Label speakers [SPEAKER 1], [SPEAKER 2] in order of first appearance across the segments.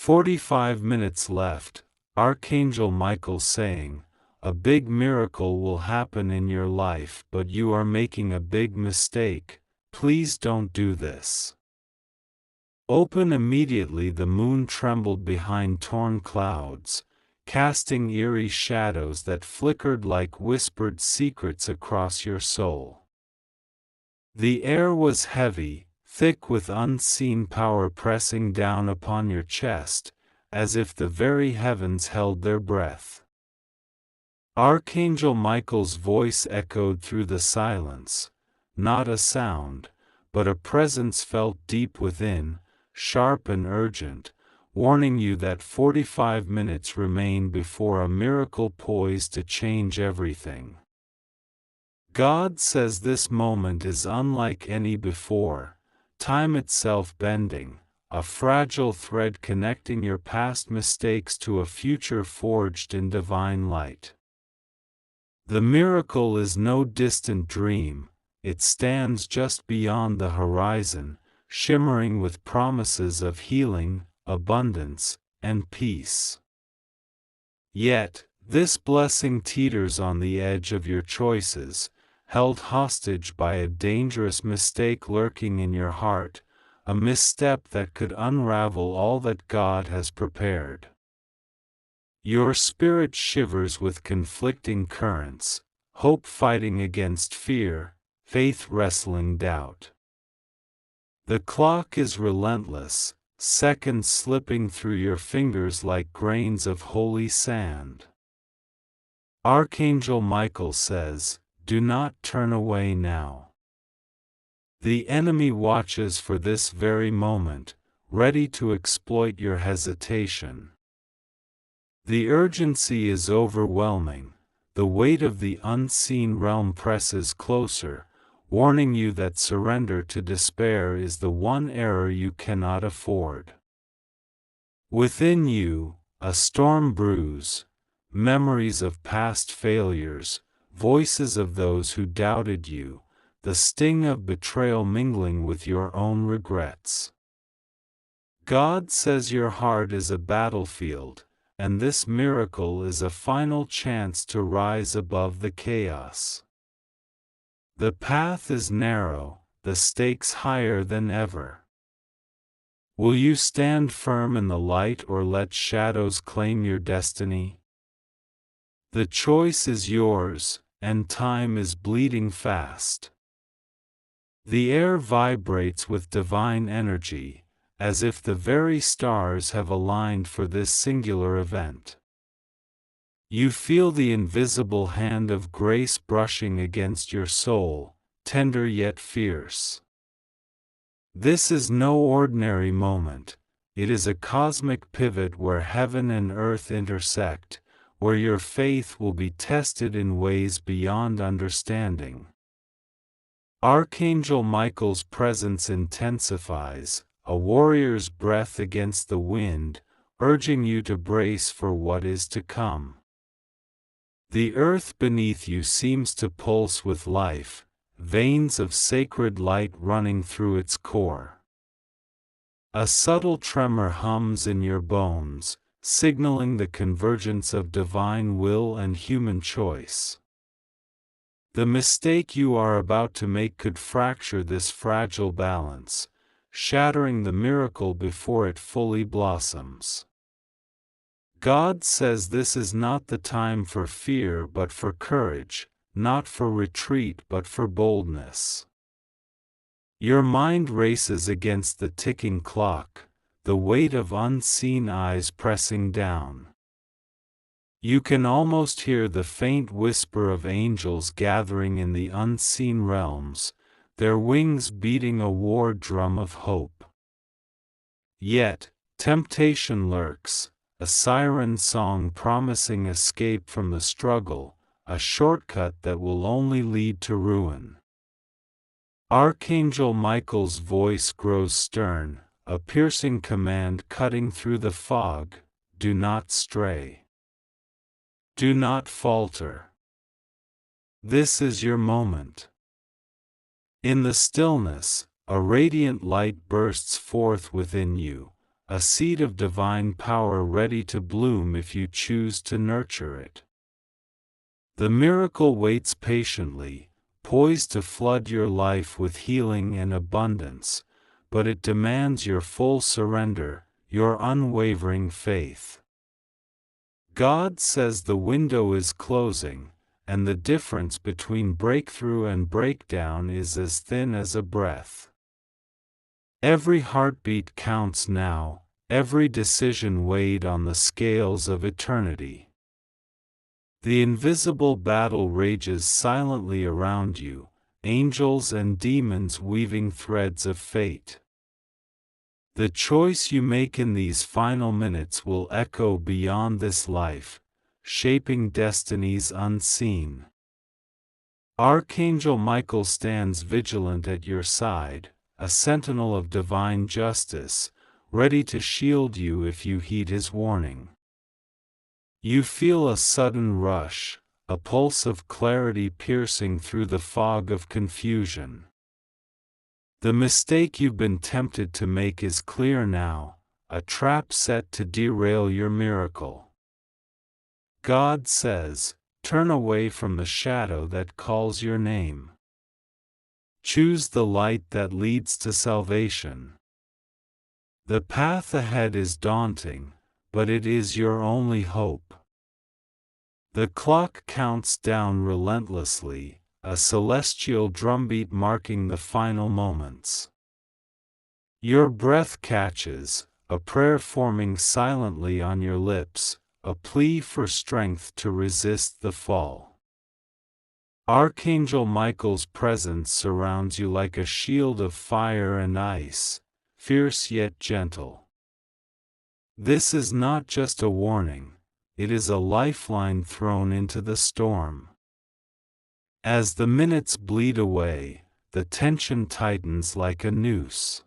[SPEAKER 1] 45 minutes left. Archangel Michael saying, a big miracle will happen in your life, but you are making a big mistake. Please don't do this. Open immediately. The moon trembled behind torn clouds, casting eerie shadows that flickered like whispered secrets across your soul. The air was heavy, thick with unseen power pressing down upon your chest, as if the very heavens held their breath. Archangel Michael's voice echoed through the silence, not a sound, but a presence felt deep within, sharp and urgent, warning you that 45 minutes remain before a miracle poised to change everything. God says this moment is unlike any before, time itself bending, a fragile thread connecting your past mistakes to a future forged in divine light. The miracle is no distant dream, it stands just beyond the horizon, shimmering with promises of healing, abundance, and peace. Yet, this blessing teeters on the edge of your choices, held hostage by a dangerous mistake lurking in your heart, a misstep that could unravel all that God has prepared. Your spirit shivers with conflicting currents, hope fighting against fear, faith wrestling doubt. The clock is relentless, seconds slipping through your fingers like grains of holy sand. Archangel Michael says, do not turn away now. The enemy watches for this very moment, ready to exploit your hesitation. The urgency is overwhelming, the weight of the unseen realm presses closer, warning you that surrender to despair is the one error you cannot afford. Within you, a storm brews, memories of past failures, voices of those who doubted you, the sting of betrayal mingling with your own regrets. God says your heart is a battlefield, and this miracle is a final chance to rise above the chaos. The path is narrow, the stakes higher than ever. Will you stand firm in the light or let shadows claim your destiny? The choice is yours, and time is bleeding fast. The air vibrates with divine energy, as if the very stars have aligned for this singular event. You feel the invisible hand of grace brushing against your soul, tender yet fierce. This is no ordinary moment, it is a cosmic pivot where heaven and earth intersect, where your faith will be tested in ways beyond understanding. Archangel Michael's presence intensifies, a warrior's breath against the wind, urging you to brace for what is to come. The earth beneath you seems to pulse with life, veins of sacred light running through its core. A subtle tremor hums in your bones, signaling the convergence of divine will and human choice. The mistake you are about to make could fracture this fragile balance, shattering the miracle before it fully blossoms. God says this is not the time for fear but for courage, not for retreat but for boldness. Your mind races against the ticking clock, the weight of unseen eyes pressing down. You can almost hear the faint whisper of angels gathering in the unseen realms, their wings beating a war drum of hope. Yet, temptation lurks, a siren song promising escape from the struggle, a shortcut that will only lead to ruin. Archangel Michael's voice grows stern, a piercing command cutting through the fog, do not stray. Do not falter. This is your moment. In the stillness, a radiant light bursts forth within you, a seed of divine power ready to bloom if you choose to nurture it. The miracle waits patiently, poised to flood your life with healing and abundance, but it demands your full surrender, your unwavering faith. God says the window is closing, and the difference between breakthrough and breakdown is as thin as a breath. Every heartbeat counts now, every decision weighed on the scales of eternity. The invisible battle rages silently around you, angels and demons weaving threads of fate. The choice you make in these final minutes will echo beyond this life, shaping destinies unseen. Archangel Michael stands vigilant at your side, a sentinel of divine justice, ready to shield you if you heed his warning. You feel a sudden rush, a pulse of clarity piercing through the fog of confusion. The mistake you've been tempted to make is clear now, a trap set to derail your miracle. God says, turn away from the shadow that calls your name. Choose the light that leads to salvation. The path ahead is daunting, but it is your only hope. The clock counts down relentlessly, a celestial drumbeat marking the final moments. Your breath catches, a prayer forming silently on your lips, a plea for strength to resist the fall. Archangel Michael's presence surrounds you like a shield of fire and ice, fierce yet gentle. This is not just a warning, it is a lifeline thrown into the storm. As the minutes bleed away, the tension tightens like a noose.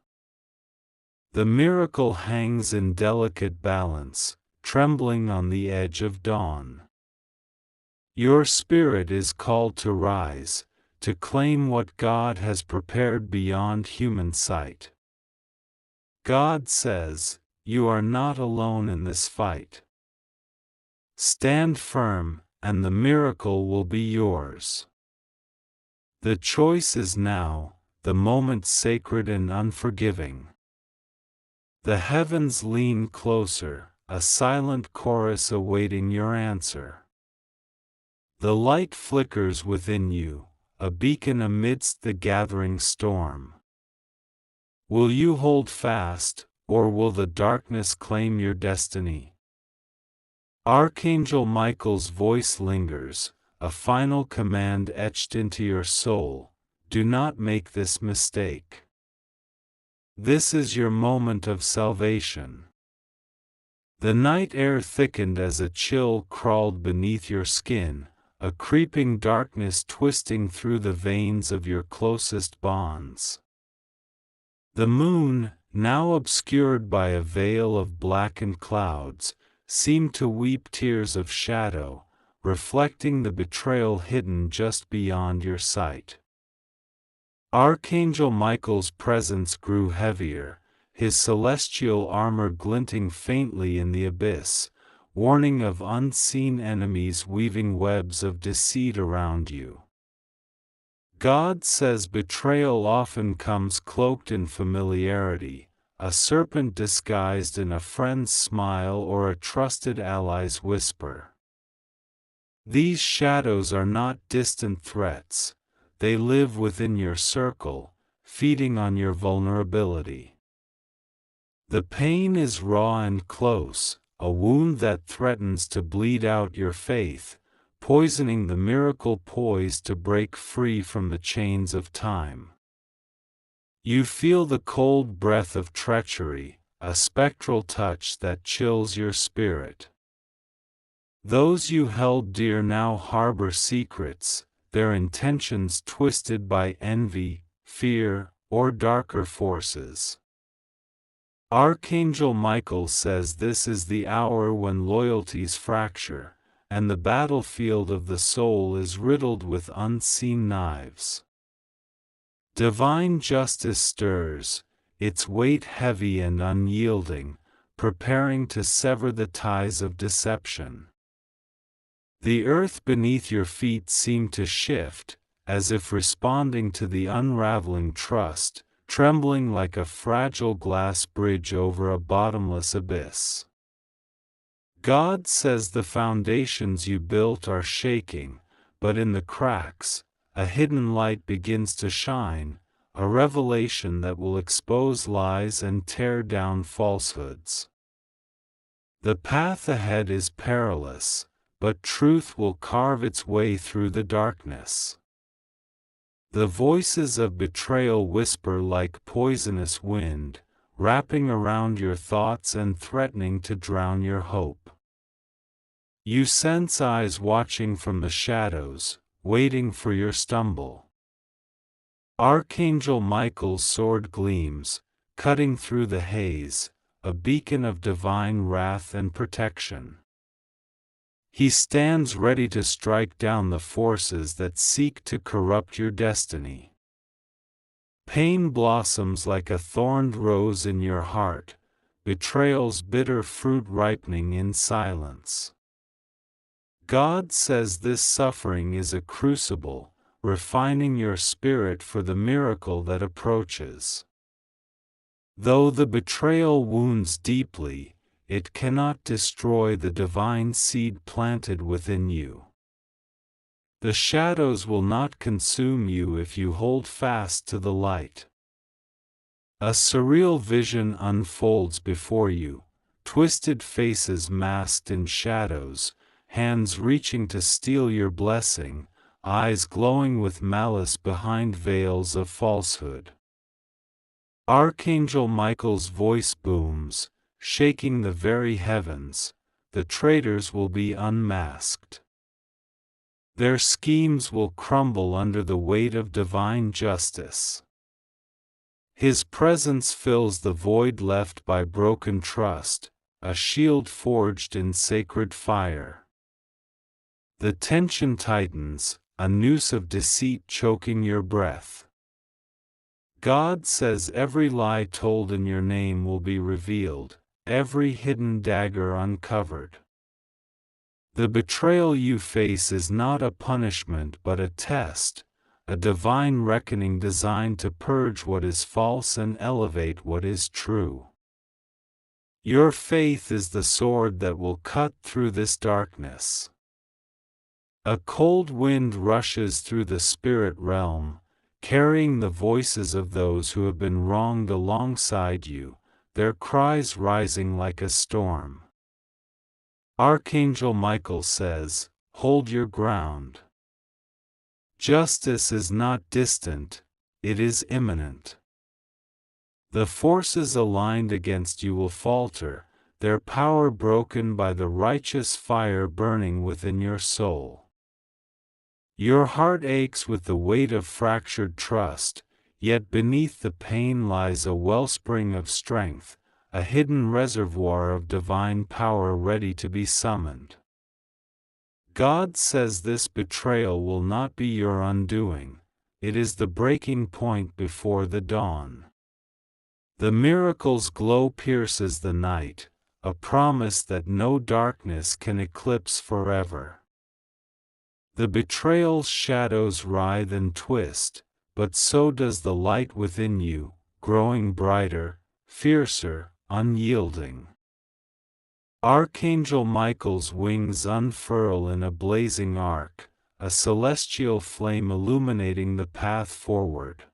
[SPEAKER 1] The miracle hangs in delicate balance, trembling on the edge of dawn. Your spirit is called to rise, to claim what God has prepared beyond human sight. God says, you are not alone in this fight. Stand firm, and the miracle will be yours. The choice is now, the moment sacred and unforgiving. The heavens lean closer, a silent chorus awaiting your answer. The light flickers within you, a beacon amidst the gathering storm. Will you hold fast, or will the darkness claim your destiny? Archangel Michael's voice lingers, a final command etched into your soul: do not make this mistake. This is your moment of salvation. The night air thickened as a chill crawled beneath your skin, a creeping darkness twisting through the veins of your closest bonds. The moon, now obscured by a veil of blackened clouds, seemed to weep tears of shadow, reflecting the betrayal hidden just beyond your sight. Archangel Michael's presence grew heavier, his celestial armor glinting faintly in the abyss, warning of unseen enemies weaving webs of deceit around you. God says betrayal often comes cloaked in familiarity, a serpent disguised in a friend's smile or a trusted ally's whisper. These shadows are not distant threats, they live within your circle, feeding on your vulnerability. The pain is raw and close, a wound that threatens to bleed out your faith, poisoning the miracle poised to break free from the chains of time. You feel the cold breath of treachery, a spectral touch that chills your spirit. Those you held dear now harbor secrets, their intentions twisted by envy, fear, or darker forces. Archangel Michael says this is the hour when loyalties fracture, and the battlefield of the soul is riddled with unseen knives. Divine justice stirs, its weight heavy and unyielding, preparing to sever the ties of deception. The earth beneath your feet seemed to shift, as if responding to the unraveling trust, trembling like a fragile glass bridge over a bottomless abyss. God says the foundations you built are shaking, but in the cracks, a hidden light begins to shine, a revelation that will expose lies and tear down falsehoods. The path ahead is perilous, but truth will carve its way through the darkness. The voices of betrayal whisper like poisonous wind, wrapping around your thoughts and threatening to drown your hope. You sense eyes watching from the shadows, waiting for your stumble. Archangel Michael's sword gleams, cutting through the haze, a beacon of divine wrath and protection. He stands ready to strike down the forces that seek to corrupt your destiny. Pain blossoms like a thorned rose in your heart, betrayal's bitter fruit ripening in silence. God says this suffering is a crucible, refining your spirit for the miracle that approaches. Though the betrayal wounds deeply, it cannot destroy the divine seed planted within you. The shadows will not consume you if you hold fast to the light. A surreal vision unfolds before you, twisted faces masked in shadows, hands reaching to steal your blessing, eyes glowing with malice behind veils of falsehood. Archangel Michael's voice booms, shaking the very heavens. The traitors will be unmasked. Their schemes will crumble under the weight of divine justice. His presence fills the void left by broken trust, a shield forged in sacred fire. The tension tightens, a noose of deceit choking your breath. God says every lie told in your name will be revealed, every hidden dagger uncovered. The betrayal you face is not a punishment but a test, a divine reckoning designed to purge what is false and elevate what is true. Your faith is the sword that will cut through this darkness. A cold wind rushes through the spirit realm, carrying the voices of those who have been wronged alongside you, their cries rising like a storm. Archangel Michael says, "Hold your ground. Justice is not distant, it is imminent." The forces aligned against you will falter, their power broken by the righteous fire burning within your soul. Your heart aches with the weight of fractured trust, yet beneath the pain lies a wellspring of strength, a hidden reservoir of divine power ready to be summoned. God says this betrayal will not be your undoing, it is the breaking point before the dawn. The miracle's glow pierces the night, a promise that no darkness can eclipse forever. The betrayal's shadows writhe and twist, but so does the light within you, growing brighter, fiercer, unyielding. Archangel Michael's wings unfurl in a blazing arc, a celestial flame illuminating the path forward.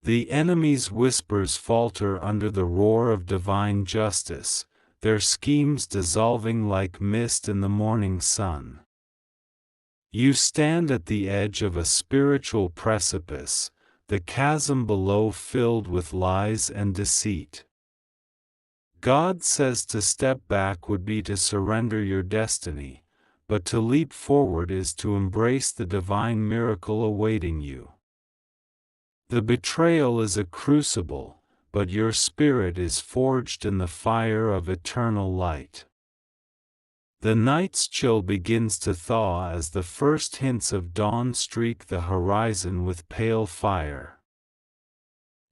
[SPEAKER 1] The enemy's whispers falter under the roar of divine justice, their schemes dissolving like mist in the morning sun. You stand at the edge of a spiritual precipice, the chasm below filled with lies and deceit. God says to step back would be to surrender your destiny, but to leap forward is to embrace the divine miracle awaiting you. The betrayal is a crucible, but your spirit is forged in the fire of eternal light. The night's chill begins to thaw as the first hints of dawn streak the horizon with pale fire.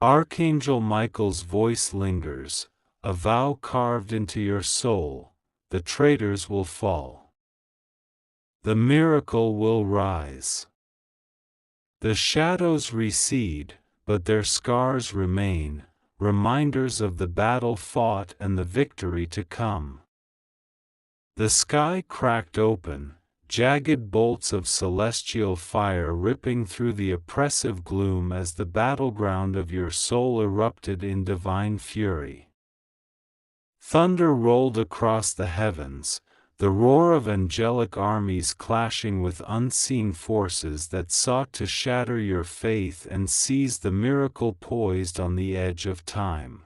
[SPEAKER 1] Archangel Michael's voice lingers, a vow carved into your soul. The traitors will fall. The miracle will rise. The shadows recede, but their scars remain, reminders of the battle fought and the victory to come. The sky cracked open, jagged bolts of celestial fire ripping through the oppressive gloom as the battleground of your soul erupted in divine fury. Thunder rolled across the heavens, the roar of angelic armies clashing with unseen forces that sought to shatter your faith and seize the miracle poised on the edge of time.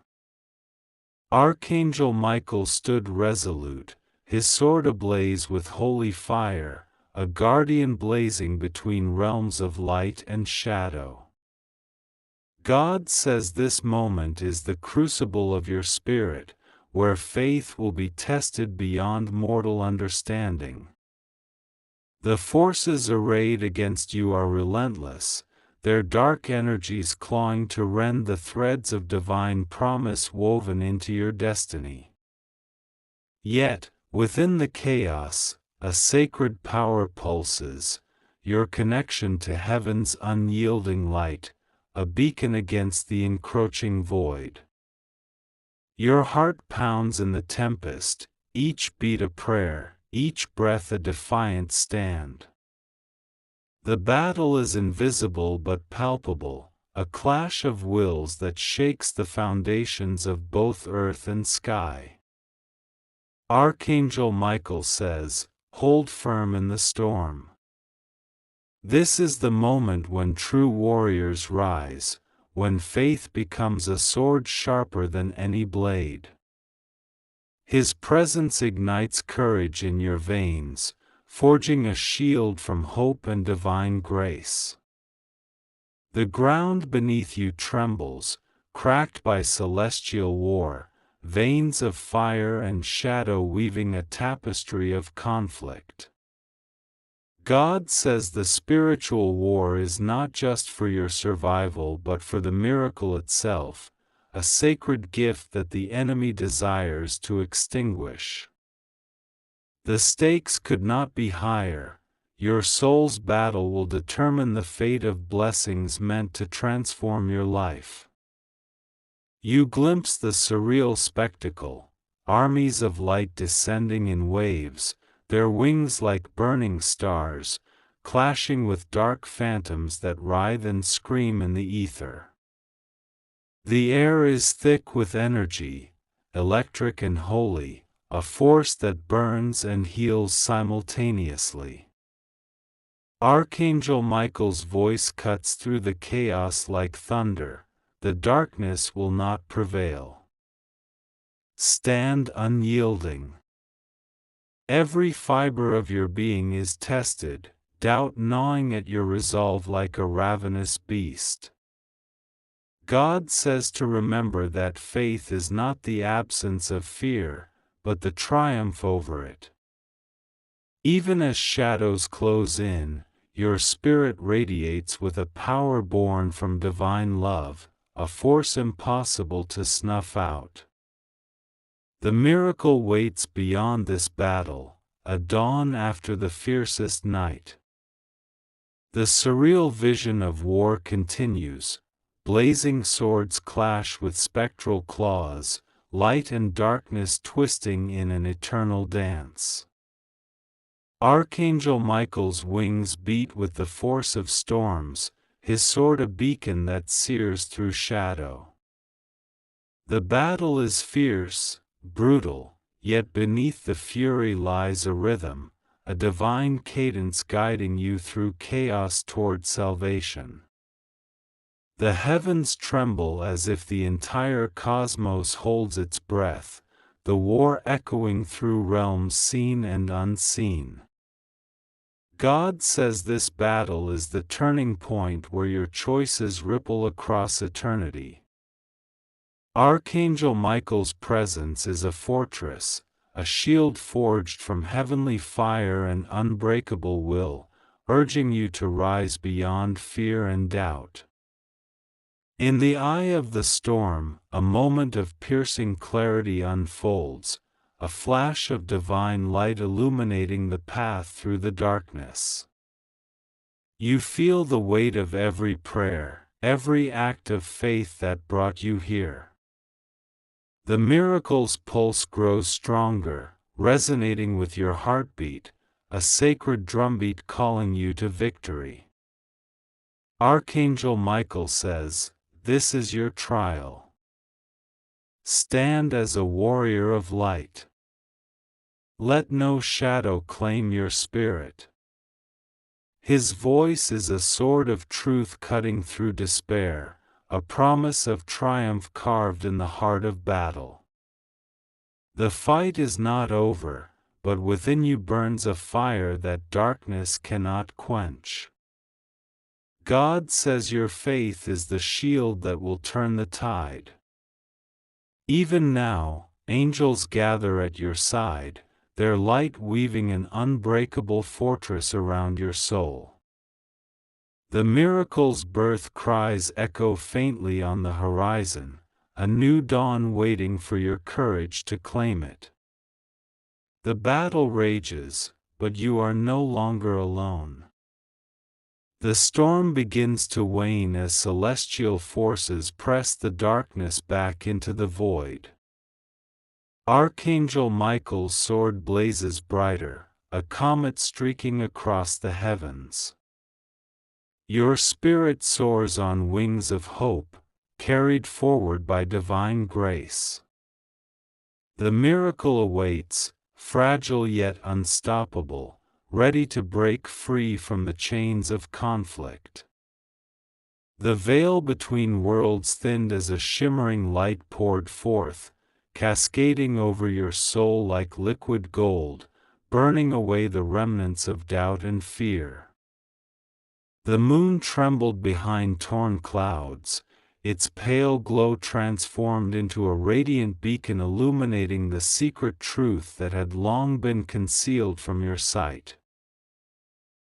[SPEAKER 1] Archangel Michael stood resolute, his sword ablaze with holy fire, a guardian blazing between realms of light and shadow. God says this moment is the crucible of your spirit, where faith will be tested beyond mortal understanding. The forces arrayed against you are relentless, their dark energies clawing to rend the threads of divine promise woven into your destiny. Yet, within the chaos, a sacred power pulses, your connection to heaven's unyielding light, a beacon against the encroaching void. Your heart pounds in the tempest, each beat a prayer, each breath a defiant stand. The battle is invisible but palpable, a clash of wills that shakes the foundations of both earth and sky. Archangel Michael says, "Hold firm in the storm." This is the moment when true warriors rise, when faith becomes a sword sharper than any blade. His presence ignites courage in your veins, forging a shield from hope and divine grace. The ground beneath you trembles, cracked by celestial war, veins of fire and shadow weaving a tapestry of conflict. God says the spiritual war is not just for your survival but for the miracle itself, a sacred gift that the enemy desires to extinguish. The stakes could not be higher. Your soul's battle will determine the fate of blessings meant to transform your life. You glimpse the surreal spectacle, armies of light descending in waves, their wings like burning stars, clashing with dark phantoms that writhe and scream in the ether. The air is thick with energy, electric and holy, a force that burns and heals simultaneously. Archangel Michael's voice cuts through the chaos like thunder. The darkness will not prevail. Stand unyielding. Every fiber of your being is tested, doubt gnawing at your resolve like a ravenous beast. God says to remember that faith is not the absence of fear, but the triumph over it. Even as shadows close in, your spirit radiates with a power born from divine love, a force impossible to snuff out. The miracle waits beyond this battle, a dawn after the fiercest night. The surreal vision of war continues, blazing swords clash with spectral claws, light and darkness twisting in an eternal dance. Archangel Michael's wings beat with the force of storms, his sword a beacon that sears through shadow. The battle is fierce, brutal, yet beneath the fury lies a rhythm, a divine cadence guiding you through chaos toward salvation. The heavens tremble as if the entire cosmos holds its breath, the war echoing through realms seen and unseen. God says this battle is the turning point where your choices ripple across eternity. Archangel Michael's presence is a fortress, a shield forged from heavenly fire and unbreakable will, urging you to rise beyond fear and doubt. In the eye of the storm, a moment of piercing clarity unfolds, a flash of divine light illuminating the path through the darkness. You feel the weight of every prayer, every act of faith that brought you here. The miracle's pulse grows stronger, resonating with your heartbeat, a sacred drumbeat calling you to victory. Archangel Michael says, "This is your trial. Stand as a warrior of light. Let no shadow claim your spirit." His voice is a sword of truth cutting through despair, a promise of triumph carved in the heart of battle. The fight is not over, but within you burns a fire that darkness cannot quench. God says your faith is the shield that will turn the tide. Even now, angels gather at your side, their light weaving an unbreakable fortress around your soul. The miracle's birth cries echo faintly on the horizon, a new dawn waiting for your courage to claim it. The battle rages, but you are no longer alone. The storm begins to wane as celestial forces press the darkness back into the void. Archangel Michael's sword blazes brighter, a comet streaking across the heavens. Your spirit soars on wings of hope, carried forward by divine grace. The miracle awaits, fragile yet unstoppable, ready to break free from the chains of conflict. The veil between worlds thinned as a shimmering light poured forth, cascading over your soul like liquid gold, burning away the remnants of doubt and fear. The moon trembled behind torn clouds, its pale glow transformed into a radiant beacon illuminating the secret truth that had long been concealed from your sight.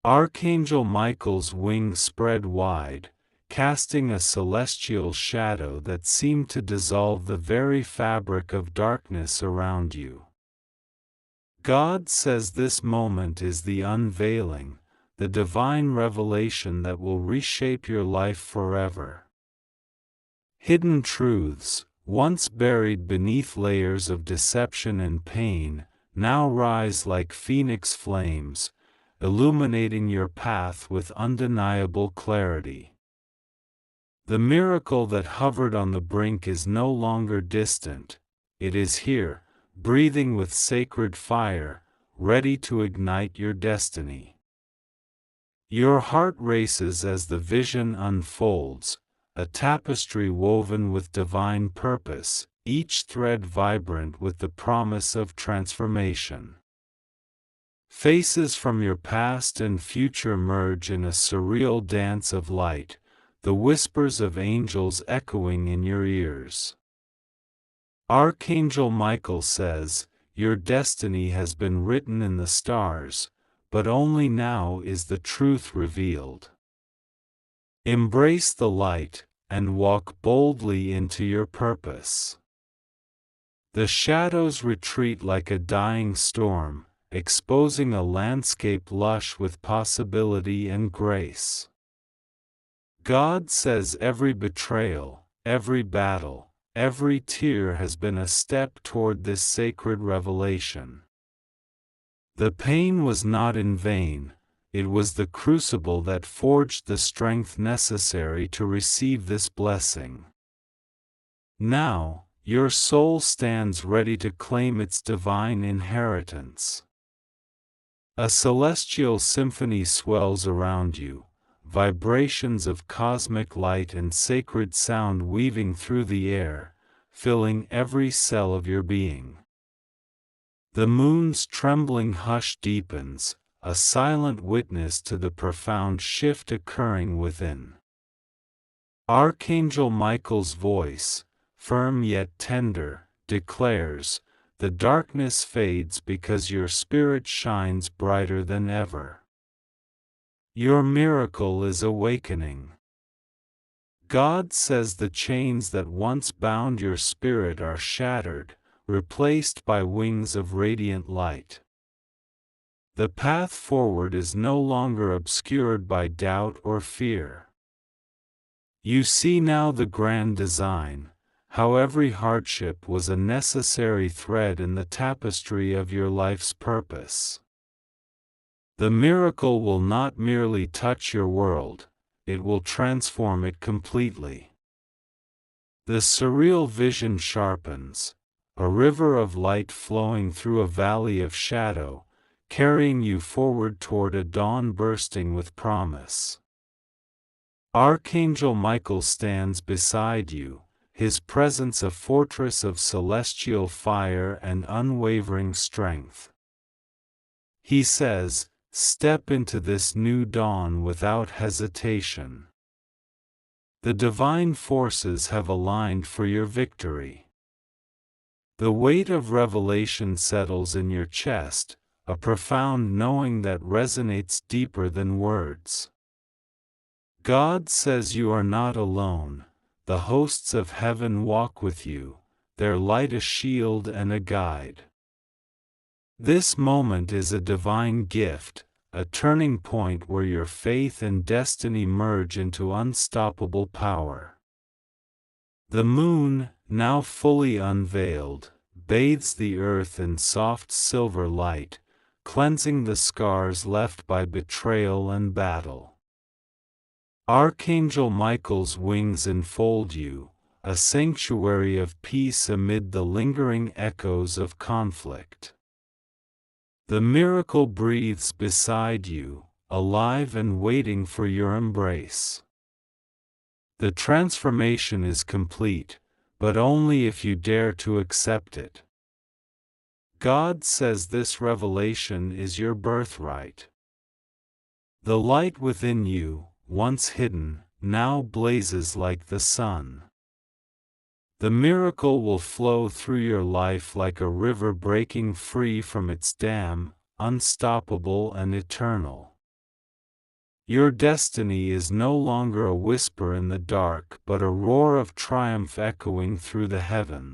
[SPEAKER 1] Archangel Michael's wings spread wide, casting a celestial shadow that seemed to dissolve the very fabric of darkness around you. God says this moment is the unveiling, the divine revelation that will reshape your life forever. Hidden truths, once buried beneath layers of deception and pain, now rise like phoenix flames, illuminating your path with undeniable clarity. The miracle that hovered on the brink is no longer distant, it is here, breathing with sacred fire, ready to ignite your destiny. Your heart races as the vision unfolds, a tapestry woven with divine purpose, each thread vibrant with the promise of transformation. Faces from your past and future merge in a surreal dance of light, the whispers of angels echoing in your ears. Archangel Michael says, "Your destiny has been written in the stars, but only now is the truth revealed. Embrace the light, and walk boldly into your purpose." The shadows retreat like a dying storm, exposing a landscape lush with possibility and grace. God says every betrayal, every battle, every tear has been a step toward this sacred revelation. The pain was not in vain, it was the crucible that forged the strength necessary to receive this blessing. Now, your soul stands ready to claim its divine inheritance. A celestial symphony swells around you, vibrations of cosmic light and sacred sound weaving through the air, filling every cell of your being. The moon's trembling hush deepens, a silent witness to the profound shift occurring within. Archangel Michael's voice, firm yet tender, declares, "The darkness fades because your spirit shines brighter than ever. Your miracle is awakening." God says the chains that once bound your spirit are shattered, replaced by wings of radiant light. The path forward is no longer obscured by doubt or fear. You see now the grand design, how every hardship was a necessary thread in the tapestry of your life's purpose. The miracle will not merely touch your world, it will transform it completely. The surreal vision sharpens, a river of light flowing through a valley of shadow, carrying you forward toward a dawn bursting with promise. Archangel Michael stands beside you, his presence a fortress of celestial fire and unwavering strength. He says, "Step into this new dawn without hesitation. The divine forces have aligned for your victory." The weight of revelation settles in your chest, a profound knowing that resonates deeper than words. God says you are not alone, the hosts of heaven walk with you, their light a shield and a guide. This moment is a divine gift, a turning point where your faith and destiny merge into unstoppable power. The moon, now fully unveiled, bathes the earth in soft silver light, cleansing the scars left by betrayal and battle. Archangel Michael's wings enfold you, a sanctuary of peace amid the lingering echoes of conflict. The miracle breathes beside you, alive and waiting for your embrace. The transformation is complete, but only if you dare to accept it. God says this revelation is your birthright. The light within you, once hidden, now blazes like the sun. The miracle will flow through your life like a river breaking free from its dam, unstoppable and eternal. Your destiny is no longer a whisper in the dark but a roar of triumph echoing through the heavens.